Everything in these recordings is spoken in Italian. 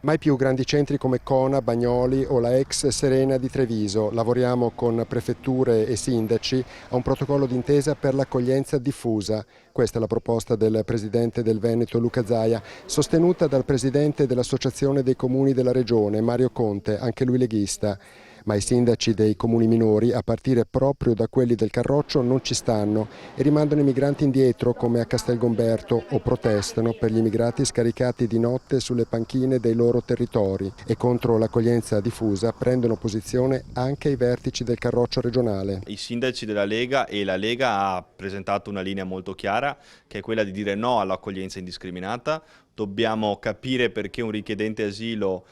Mai più grandi centri come Cona, Bagnoli o la ex Serena di Treviso. Lavoriamo con prefetture e sindaci a un protocollo d'intesa per l'accoglienza diffusa. Questa è la proposta del presidente del Veneto Luca Zaia, sostenuta dal presidente dell'Associazione dei Comuni della Regione Mario Conte, anche lui leghista. Ma i sindaci dei comuni minori, a partire proprio da quelli del Carroccio, non ci stanno e rimandano i migranti indietro come a Castelgomberto o protestano per gli immigrati scaricati di notte sulle panchine dei loro territori, e contro l'accoglienza diffusa prendono posizione anche i vertici del Carroccio regionale. I sindaci della Lega e la Lega ha presentato una linea molto chiara, che è quella di dire no all'accoglienza indiscriminata. Dobbiamo capire perché un richiedente asilo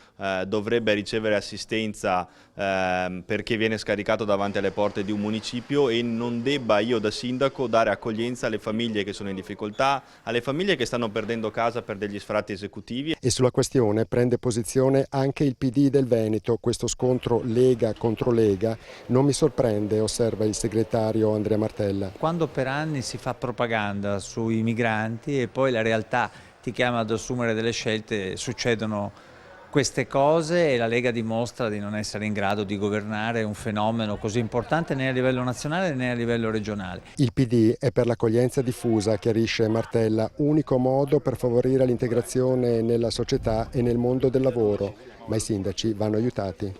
dovrebbe ricevere assistenza perché viene scaricato davanti alle porte di un municipio, e non debba io da sindaco dare accoglienza alle famiglie che sono in difficoltà, alle famiglie che stanno perdendo casa per degli sfratti esecutivi. E sulla questione prende posizione anche il PD del Veneto. Questo scontro Lega contro Lega non mi sorprende, osserva il segretario Andrea Martella. Quando per anni si fa propaganda sui migranti e poi la realtà ti chiama ad assumere delle scelte, succedono queste cose e la Lega dimostra di non essere in grado di governare un fenomeno così importante né a livello nazionale né a livello regionale. Il PD è per l'accoglienza diffusa, chiarisce Martella, unico modo per favorire l'integrazione nella società e nel mondo del lavoro, ma i sindaci vanno aiutati.